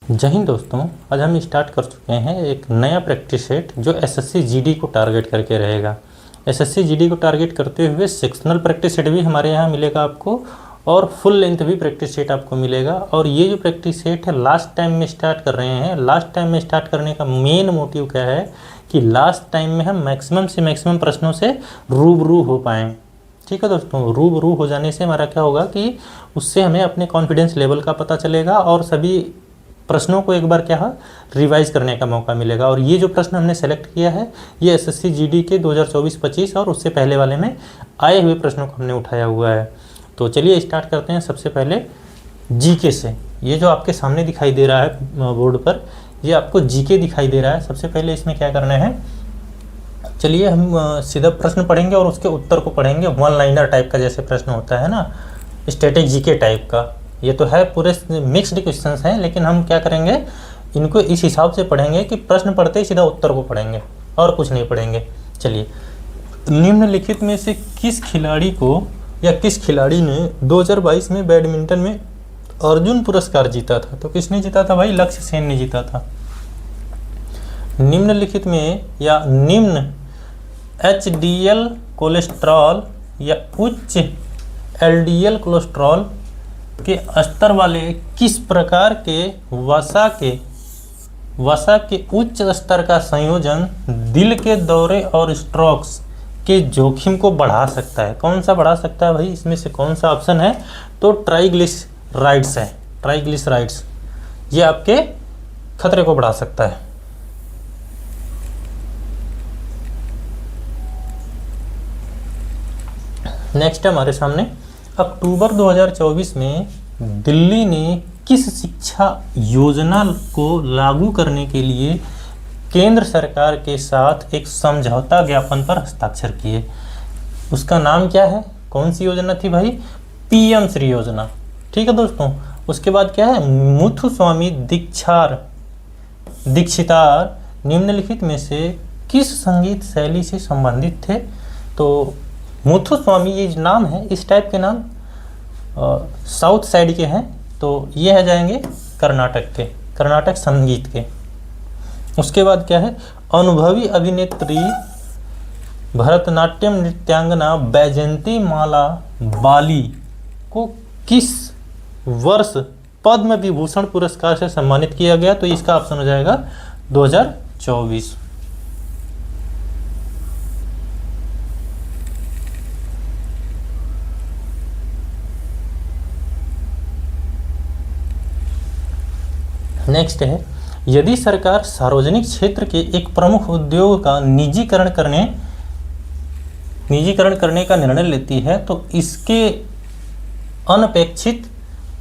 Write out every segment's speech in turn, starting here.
जय हिंद दोस्तों। आज हम स्टार्ट कर चुके हैं एक नया प्रैक्टिस सेट जो एसएससी जीडी को टारगेट करके रहेगा। एसएससी जीडी को टारगेट करते हुए सेक्शनल प्रैक्टिस सेट भी हमारे यहाँ मिलेगा आपको, और फुल लेंथ भी प्रैक्टिस सेट आपको मिलेगा। और ये जो प्रैक्टिस सेट है लास्ट टाइम में स्टार्ट कर रहे हैं। लास्ट टाइम में स्टार्ट करने का मेन मोटिव क्या है कि लास्ट टाइम में हम मैक्सिमम से मैक्सिमम प्रश्नों से रूबरू हो पाएँ। ठीक है दोस्तों, रूबरू हो जाने से हमारा क्या होगा कि उससे हमें अपने कॉन्फिडेंस लेवल का पता चलेगा और सभी प्रश्नों को एक बार क्या है रिवाइज करने का मौका मिलेगा। और ये जो प्रश्न हमने सेलेक्ट किया है ये एसएससी जीडी के 2024-25 और उससे पहले वाले में आए हुए प्रश्नों को हमने उठाया हुआ है। तो चलिए स्टार्ट करते हैं सबसे पहले जीके से। ये जो आपके सामने दिखाई दे रहा है बोर्ड पर, ये आपको जीके दिखाई दे रहा है। सबसे पहले इसमें क्या करना है, चलिए हम सीधा प्रश्न पढ़ेंगे और उसके उत्तर को पढ़ेंगे। वन लाइनर टाइप का जैसे प्रश्न होता है ना, स्टैटिक जीके टाइप का। ये तो है पूरे मिक्स्ड क्वेश्चंस हैं, लेकिन हम क्या करेंगे इनको इस हिसाब से पढ़ेंगे कि प्रश्न पढ़ते ही सीधा उत्तर को पढ़ेंगे और कुछ नहीं पढ़ेंगे। चलिए, निम्नलिखित में से किस खिलाड़ी को या किस खिलाड़ी ने 2022 में बैडमिंटन में अर्जुन पुरस्कार जीता था? तो किसने जीता था भाई? लक्ष्य सेन ने जीता था। निम्नलिखित में या निम्न एचडीएल कोलेस्ट्रॉल या उच्च एलडीएल कोलेस्ट्रॉल के स्तर वाले किस प्रकार के वसा के उच्च स्तर का संयोजन दिल के दौरे और स्ट्रोक्स के जोखिम को बढ़ा सकता है? कौन सा बढ़ा सकता है भाई? इसमें से कौन सा ऑप्शन है? तो ट्राइग्लिसराइड्स है। ट्राइग्लिसराइड्स ये आपके खतरे को बढ़ा सकता है। नेक्स्ट है हमारे सामने, अक्टूबर 2024 में दिल्ली ने किस शिक्षा योजना को लागू करने के लिए केंद्र सरकार के साथ एक समझौता ज्ञापन पर हस्ताक्षर किए? उसका नाम क्या है? कौन सी योजना थी भाई? पीएम श्री योजना। ठीक है दोस्तों। उसके बाद क्या है, मुथुस्वामी दीक्षितार निम्नलिखित में से किस संगीत शैली से संबंधित थे? तो मुथुस्वामी ये नाम है, इस टाइप के नाम साउथ साइड के हैं, तो ये है जाएंगे कर्नाटक के, कर्नाटक संगीत के। उसके बाद क्या है, अनुभवी अभिनेत्री भरतनाट्यम नृत्यांगना बैजयंती माला बाली को किस वर्ष पद्म विभूषण पुरस्कार से सम्मानित किया गया? तो इसका ऑप्शन हो जाएगा 2024। नेक्स्ट है, यदि सरकार सार्वजनिक क्षेत्र के एक प्रमुख उद्योग का निजीकरण करने का निर्णय लेती है तो इसके अनपेक्षित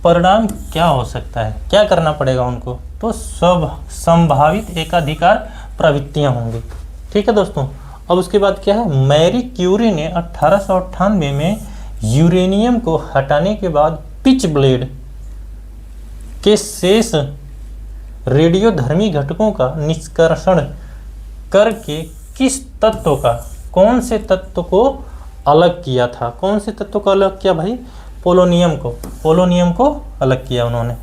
परिणाम क्या हो सकता है? क्या करना पड़ेगा उनको? तो सब संभावित एकाधिकार प्रवृत्तियां होंगी। ठीक है दोस्तों। अब उसके बाद क्या है, मैरी क्यूरी ने 1898 में यूरेनियम को हटाने के बाद पिच ब्लेड के शेष रेडियोधर्मी घटकों का निष्कर्षण करके किस तत्व का, कौन से तत्व को अलग किया था? कौन से तत्व को अलग किया भाई? पोलोनियम को अलग किया उन्होंने।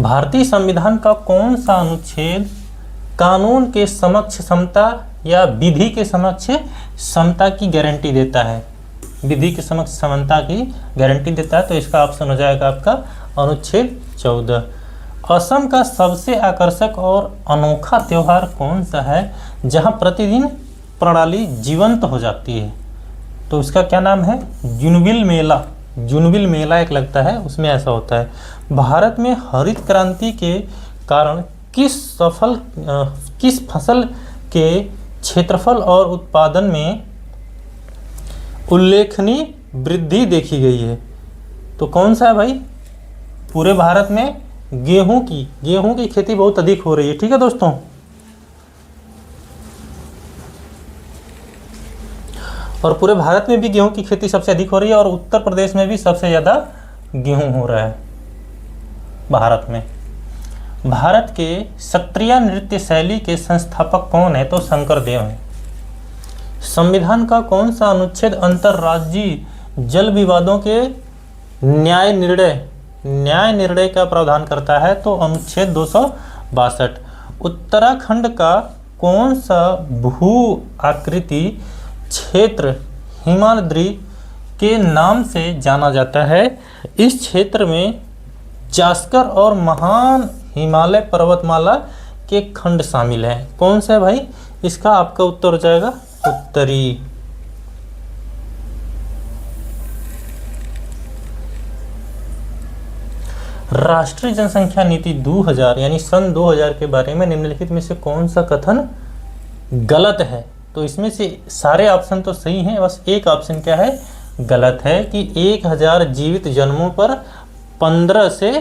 भारतीय संविधान का कौन सा अनुच्छेद कानून के समक्ष समता या विधि के समक्ष समता की गारंटी देता है? विधि के समक्ष समानता की गारंटी देता है। तो इसका ऑप्शन हो जाएगा आपका अनुच्छेद 14। असम का सबसे आकर्षक और अनोखा त्यौहार कौन सा है जहां प्रतिदिन प्रणाली जीवंत हो जाती है? तो इसका क्या नाम है? जुनबिल मेला। जुनबिल मेला एक लगता है, उसमें ऐसा होता है। भारत में हरित क्रांति के कारण किस फसल के क्षेत्रफल और उत्पादन में उल्लेखनीय वृद्धि देखी गई है? तो कौन सा है भाई? पूरे भारत में गेहूं की खेती बहुत अधिक हो रही है। ठीक है दोस्तों। और पूरे भारत में भी गेहूं की खेती सबसे अधिक हो रही है और उत्तर प्रदेश में भी सबसे ज़्यादा गेहूं हो रहा है भारत में। भारत के सत्रिया नृत्य शैली के संस्थापक कौन है? तो शंकर देव हैं। संविधान का कौन सा अनुच्छेद अंतर्राज्यीय जल विवादों के न्याय निर्णय का प्रावधान करता है? तो अनुच्छेद 262। उत्तराखंड का कौन सा भू आकृति क्षेत्र हिमाद्री के नाम से जाना जाता है? इस क्षेत्र में जास्कर और महान हिमालय पर्वतमाला के खंड शामिल हैं। कौन सा है भाई? इसका आपका उत्तर हो जाएगा उत्तरी। राष्ट्रीय जनसंख्या नीति 2000 यानी सन 2000 के बारे में निम्नलिखित में से कौन सा कथन गलत है? तो इसमें से सारे ऑप्शन तो सही हैं, बस एक ऑप्शन क्या है? गलत है कि 1000 जीवित जन्मों पर 15 से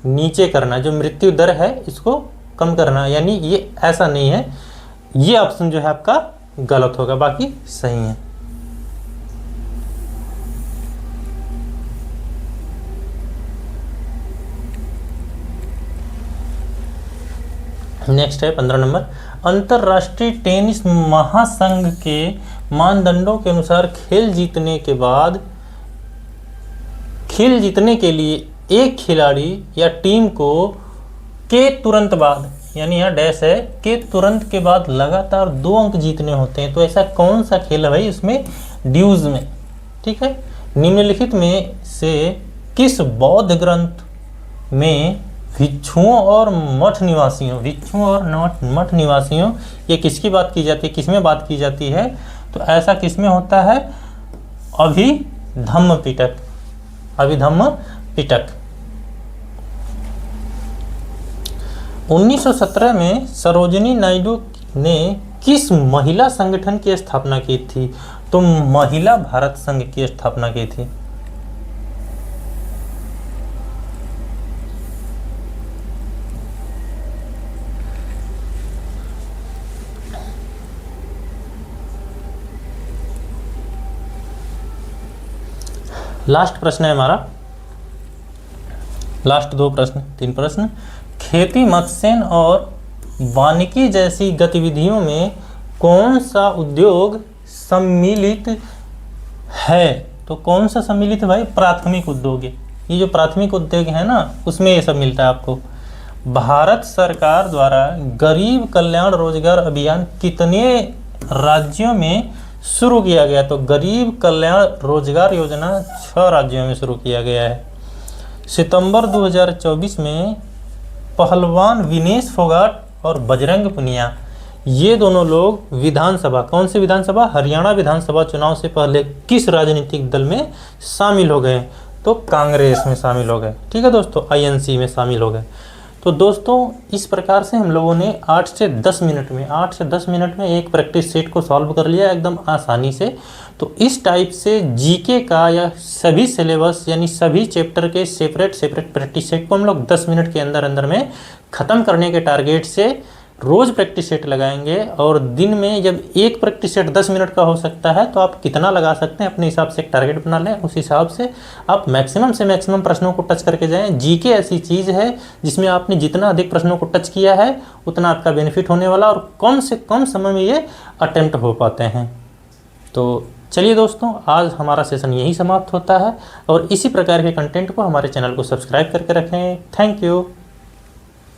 नीचे करना, जो मृत्यु दर है इसको कम करना, यानी ये ऐसा नहीं है। ये ऑप्शन जो है आपका गलत होगा, बाकी सही है। नेक्स्ट है 15 नंबर। अंतरराष्ट्रीय टेनिस महासंघ के मानदंडों के अनुसार खेल जीतने के लिए एक खिलाड़ी या टीम को के तुरंत बाद, यानी यहाँ डैश है, के तुरंत के बाद लगातार 2 अंक जीतने होते हैं। तो ऐसा कौन सा खेल है भाई इसमें? ड्यूज में। ठीक है। निम्नलिखित में से किस बौद्ध ग्रंथ में भिक्षुओं और मठ निवासियों ये किसकी बात की जाती है, किसमें बात की जाती है? तो ऐसा किसमें होता है? अभिधम्म पिटक। 1917 में सरोजिनी नायडू ने किस महिला संगठन की स्थापना की थी? तो महिला भारत संघ की स्थापना की थी। लास्ट प्रश्न है हमारा, लास्ट 3 प्रश्न। खेती, मत्स्यन और वानिकी जैसी गतिविधियों में कौन सा उद्योग सम्मिलित है? तो कौन सा सम्मिलित है भाई? प्राथमिक उद्योग। ये जो प्राथमिक उद्योग है ना, उसमें ये सब मिलता है आपको। भारत सरकार द्वारा गरीब कल्याण रोजगार अभियान कितने राज्यों में शुरू किया गया? तो गरीब कल्याण रोजगार योजना 6 राज्यों में शुरू किया गया है। सितंबर 2024 में पहलवान विनेश फोगाट और बजरंग पुनिया, ये दोनों लोग विधानसभा, कौन सी विधानसभा? हरियाणा विधानसभा चुनाव से पहले किस राजनीतिक दल में शामिल हो गए? तो कांग्रेस में शामिल हो गए। ठीक है दोस्तों, INC में शामिल हो गए। तो दोस्तों इस प्रकार से हम लोगों ने 8 से 10 मिनट में एक प्रैक्टिस सेट को सॉल्व कर लिया एकदम आसानी से। तो इस टाइप से जीके का या सभी सिलेबस यानी सभी चैप्टर के सेपरेट प्रैक्टिस सेट को हम लोग 10 मिनट के अंदर में ख़त्म करने के टारगेट से रोज़ प्रैक्टिस सेट लगाएंगे। और दिन में जब एक प्रैक्टिस सेट 10 मिनट का हो सकता है तो आप कितना लगा सकते हैं अपने हिसाब से एक टारगेट बना लें, उस हिसाब से आप मैक्सिमम से मैक्सिमम प्रश्नों को टच करके जाएं। जीके ऐसी चीज़ है जिसमें आपने जितना अधिक प्रश्नों को टच किया है उतना आपका बेनिफिट होने वाला और कम से कम समय में ये अटेम्प्ट हो पाते हैं। तो चलिए दोस्तों, आज हमारा सेशन यही समाप्त होता है और इसी प्रकार के कंटेंट को हमारे चैनल को सब्सक्राइब करके रखें। Thank you.